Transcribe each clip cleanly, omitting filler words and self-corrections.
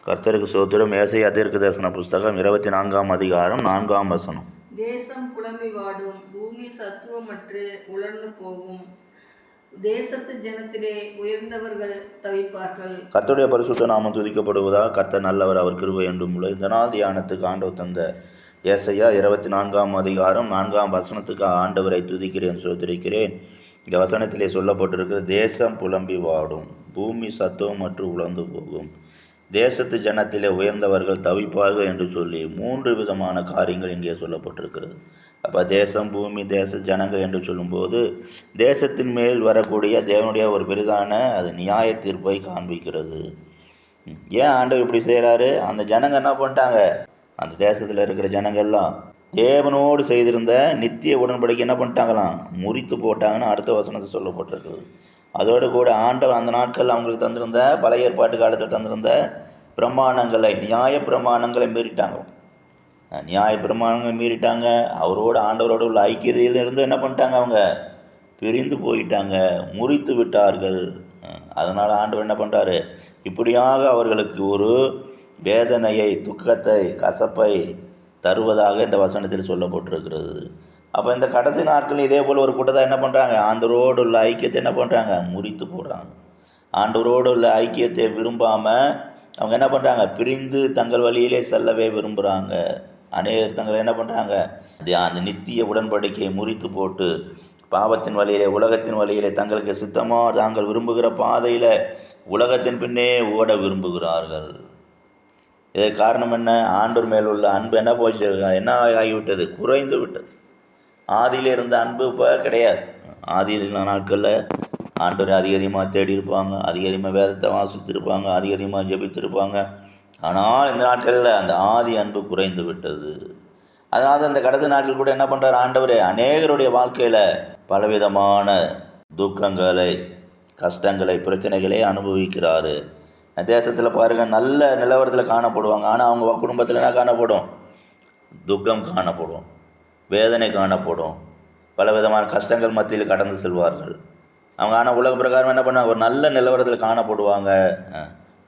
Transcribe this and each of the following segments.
கர்த்தருக்கு சோத்திரம். ஏசாயா தீர்க்கதரிசன புஸ்தகம் 24ஆம் அதிகாரம் 4ஆம் வசனம். தேசம் புலம்பி வாடும், பூமி சத்துவமற்று உலர்ந்து போகும், தேசத்து ஜனத்திலே உயர்ந்தவர்கள் தவிப்பார்கள். கர்த்தருடைய பரிசுத்த நாமம் துதிக்கப்படுவதா. கர்த்தர் நல்லவர், அவர் கிருபை என்றும் உள்ள. இந்த நாள் தியானத்துக்கு ஆண்டவர் தந்த ஏசாயா 24ஆம் அதிகாரம் 4ஆம் வசனத்துக்கு ஆண்டவரை துதிக்கிறேன், சோத்திரிக்கிறேன். இந்த வசனத்திலே சொல்லப்பட்டிருக்கிற தேசம் புலம்பி வாடும், பூமி சத்துவமற்று உலர்ந்து போகும், தேசத்து ஜனத்திலே உயர்ந்தவர்கள் தவிப்பார்கள் என்று சொல்லி 3 விதமான காரியங்கள் இங்கே சொல்லப்பட்டிருக்கிறது. அப்போ தேசம், பூமி, தேச ஜனங்கள் என்று சொல்லும்போது தேசத்தின் மேல் வரக்கூடிய தேவனுடைய ஒரு பெரிதான அது நியாய தீர்ப்பை காண்பிக்கிறது. ஏன் ஆண்டவர் இப்படி செய்கிறாரு? அந்த ஜனங்கள் என்ன பண்ணிட்டாங்க? அந்த தேசத்தில் இருக்கிற ஜனங்கள்லாம் தேவனோடு செய்திருந்த நித்திய உடன்படிக்கை என்ன பண்ணிட்டாங்களாம்? முறித்து போட்டாங்கன்னு அடுத்த வசனத்தை சொல்லப்பட்டிருக்கிறது. அதோடு கூட ஆண்டவர் அந்த நாட்கள் அவங்களுக்கு தந்திருந்த பழைய ஏற்பாட்டு காலத்தில் தந்திருந்த பிரமாணங்களை, நியாய பிரமாணங்களை மீறிட்டாங்க. நியாய பிரமாணங்களை மீறிட்டாங்க. அவரோடு, ஆண்டவரோடு உள்ள ஐக்கியதையிலிருந்து என்ன பண்ணிட்டாங்க? அவங்க பிரிந்து போயிட்டாங்க, முறித்து விட்டார்கள். அதனால் ஆண்டவர் என்ன பண்ணுறாரு? இப்படியாக அவர்களுக்கு ஒரு வேதனையை, துக்கத்தை, கசப்பை தருவதாக இந்த வசனத்தில் சொல்லப்பட்டிருக்கிறது. அப்போ இந்த கடைசி நாட்கள் இதே போல் ஒரு கூட்டத்தை என்ன பண்ணுறாங்க? ஆண்டவரோடு உள்ள ஐக்கியத்தை என்ன பண்ணுறாங்க? முறித்து போடுறாங்க. ஆண்டவரோடு உள்ள ஐக்கியத்தை விரும்பாமல் அவங்க என்ன பண்ணுறாங்க? பிரிந்து தங்கள் வழியிலே செல்லவே விரும்புகிறாங்க. அநேகர் தங்களை என்ன பண்ணுறாங்க? அந்த நித்திய உடன்படிக்கையை முறித்து போட்டு பாவத்தின் வழியிலே, உலகத்தின் வழியிலே, தங்களுக்கு சித்தமாக தாங்கள் விரும்புகிற பாதையில் உலகத்தின் பின்னே ஓட விரும்புகிறார்கள். இதற்கு காரணம் என்ன? ஆண்டவர் மேல் உள்ள அன்பு என்ன போச்சு? என்ன ஆகிவிட்டது? குறைந்து விட்டது. ஆதியில் இருந்த அன்பு இப்போ கிடையாது. ஆதியில் நாட்களில் ஆண்டவரை அதிகமாக தேடி இருப்பாங்க, அதிகமாக வேதத்தை வாசித்திருப்பாங்க, அதிகமாக ஜெபித்திருப்பாங்க. ஆனால் இந்த நாட்களில் அந்த ஆதி அன்பு குறைந்து விட்டது. அதனால தான் இந்த கடைசி நாட்கள் கூட என்ன பண்ணுறாரு ஆண்டவர்? அநேகருடைய வாழ்க்கையில் பலவிதமான துக்கங்களை, கஷ்டங்களை, பிரச்சனைகளை அனுபவிக்கிறாரு. தேசத்தில் பாருங்கள், நல்ல நிலவரத்தில் காணப்படுவாங்க. ஆனால் அவங்க குடும்பத்தில் என்ன காணப்படும்? துக்கம் காணப்படும், வேதனை காணப்படும், பலவிதமான கஷ்டங்கள் மத்தியில் கடந்து செல்வார்கள் அவங்க. ஆனால் உலக பிரகாரம் என்ன பண்ணுவாங்க? ஒரு நல்ல நிலவரத்தில் காணப்படுவாங்க.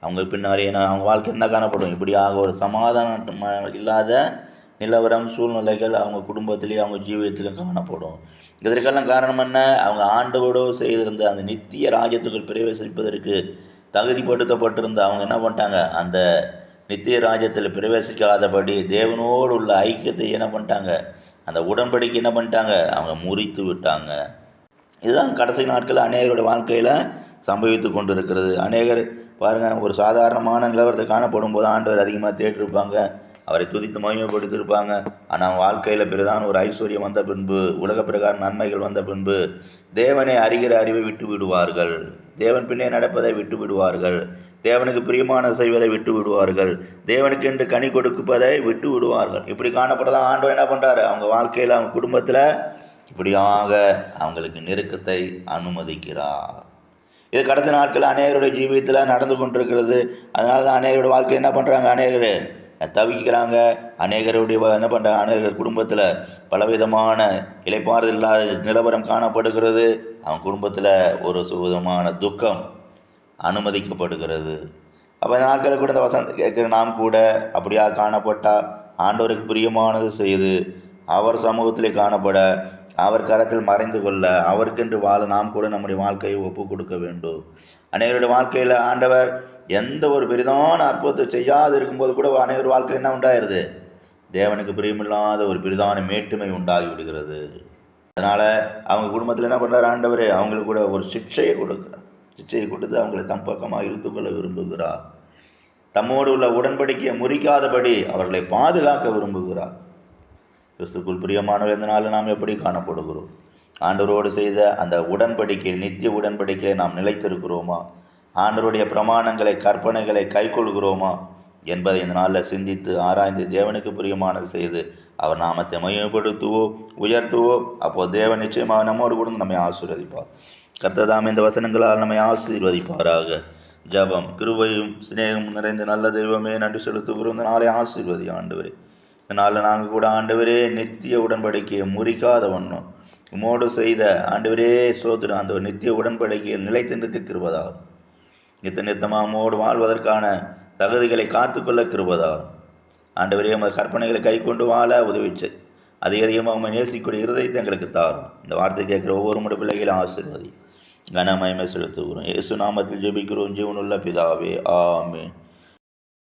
அவங்க பின்னாடி அவங்க வாழ்க்கை என்ன காணப்படும்? இப்படியாக ஒரு சமாதானம் இல்லாத நிலவரம், சூழ்நிலைகள் அவங்க குடும்பத்திலேயும் அவங்க ஜீவியத்திலும் காணப்படும். இதற்கெல்லாம் காரணம் என்ன? அவங்க ஆண்டவரோடு செய்திருந்த அந்த நித்திய ராஜ்யத்துக்குள் பிரவேசிப்பதற்கு தகுதிப்படுத்தப்பட்டிருந்த அவங்க என்ன பண்ணிட்டாங்க? அந்த நித்திய ராஜ்யத்தில் பிரவேசிக்காதபடி தேவனோடு உள்ள ஐக்கியத்தை என்ன பண்ணிட்டாங்க? அந்த உடன்படிக்கை என்ன பண்ணிட்டாங்க? அவங்க முறித்து விட்டாங்க. இதுதான் கடைசி நாட்கள் அநேகருடைய வாழ்க்கையில் சம்பவித்து கொண்டு இருக்கிறது. அநேகர் பாருங்கள், ஒரு சாதாரணமான நிலவரத்தை காணப்படும் போது ஆண்டவர் அதிகமாக தேடிருப்பாங்க, அவரை துதித்து மகிமைப்படுத்தியிருப்பாங்க. ஆனால் அவங்க வாழ்க்கையில் பிறதான ஒரு ஐஸ்வர்யம் வந்த பின்பு, உலக பிரகாரம் நன்மைகள் வந்த பின்பு தேவனை அறிகிற அறிவை விட்டு விடுவார்கள், தேவன் பின்னே நடப்பதை விட்டு விடுவார்கள், தேவனுக்கு பிரியமான செய்வதை விட்டு விடுவார்கள், தேவனுக்கென்று கனி கொடுப்பதை விட்டு விடுவார்கள். இப்படி காணப்படலாம் ஆண்டவர் என்ன பண்ணுறாரு? அவங்க வாழ்க்கையில், அவங்க குடும்பத்தில் இப்படியாக அவங்களுக்கு நெருக்கத்தை அனுமதிக்கிறார். இது கடைசி நாட்கள் அநேகருடைய ஜீவியத்தில் நடந்து கொண்டிருக்கிறது. அதனால தான் அநேகருடைய வாழ்க்கை என்ன பண்ணுறாங்க? அநேகர் தவிக்கிறாங்க. அநேகருடைய என்ன பண்ணுறாங்க? அநேகர் குடும்பத்தில் பலவிதமான இளைப்பாறுதல் இல்லாத நிலவரம் காணப்படுகிறது. அவங்க குடும்பத்தில் ஒரு சுவிதமான துக்கம் அனுமதிக்கப்படுகிறது. அப்போ இந்த நாட்களில் கூட இந்த வசனத்தை கேட்குற நாம் கூட அப்படியாக காணப்பட்டால் ஆண்டவருக்கு பிரியமானது செய்து அவர் சமூகத்திலே காணப்பட, அவர் கரத்தில் மறைந்து கொள்ள, அவருக்கென்று வாழ நாம் கூட நம்முடைய வாழ்க்கையை ஒப்பு கொடுக்க வேண்டும். அநேகருடைய வாழ்க்கையில் ஆண்டவர் எந்த ஒரு பெரிதான அற்புதத்தை செய்யாது இருக்கும்போது கூட அநேகர் வாழ்க்கை என்ன உண்டாயிருது? தேவனுக்கு பிரியமில்லாத ஒரு பெரிதான மேட்டுமை உண்டாகி விடுகிறது. அதனால் அவங்க குடும்பத்தில் என்ன பண்ணுறார் ஆண்டவர்? அவங்களுக்கு கூட ஒரு சிக்ஷையை கொடுக்குறார். சிக்ஷையை கொடுத்து அவங்களை தம் பக்கமாக இழுத்துக்கொள்ள விரும்புகிறார். தம்மோடு உள்ள உடன்படிக்கையை முறிக்காதபடி அவர்களை பாதுகாக்க விரும்புகிறார். கிறிஸ்துக்குள் பிரியமானவர், இதனால் நாம் எப்படி காணப்படுகிறோம்? ஆண்டவரோடு செய்த அந்த உடன்படிக்கை, நித்திய உடன்படிக்கையை நாம் நிலைத்திருக்கிறோமா? ஆண்டவருடைய பிரமாணங்களை, கற்பனைகளை கைக்கொள்கிறோமா என்பதை இந்த நாளில் சிந்தித்து ஆராய்ந்து தேவனுக்கு பிரியமானது செய்து அவர் நாமத்தை மையப்படுத்துவோம், உயர்த்துவோம். அப்போது தேவன் நிச்சயமாக நம்மோடு கூட நம்மை ஆசீர்வதிப்பார். கர்த்தர் இந்த வசனங்களால் நம்மை ஆசீர்வதிப்பாராக. ஜபம். கிருபையும் சிநேகமும் நிறைந்த நல்ல தெய்வமே, நன்றி செலுத்துகிறோம். இந்த நாளை ஆசீர்வதி ஆண்டவரே. இதனால் நாங்கள் கூட ஆண்டவரே நித்திய உடன்படிக்கையை முறிக்காத வண்ணம் உமோடு செய்த ஆண்டவரே சோதரம் அந்த நித்திய உடன்படிக்கையில் நிலைத்து நிற்க கிருபையாகும். நித்தமாக உமோடு வாழ்வதற்கான தகுதிகளை காத்துக்கொள்ள கிருபதாரும். ஆண்டவரே, உமது கற்பனைகளை கை கொண்டு வாழ உதவிச்சு அதிக அதிகமாக உண்மை நேசிக்கூடிய இருதயத்தை எங்களுக்கு தாரும். இந்த வார்த்தை கேட்குற ஒவ்வொரு முறை பிள்ளைகளும் ஆசீர்வதி கனமயமை செலுத்துகிறோம். இயேசு நாமத்தில் ஜெபிக்கிறோம் ஜீவனுள்ள பிதாவே, ஆமென்.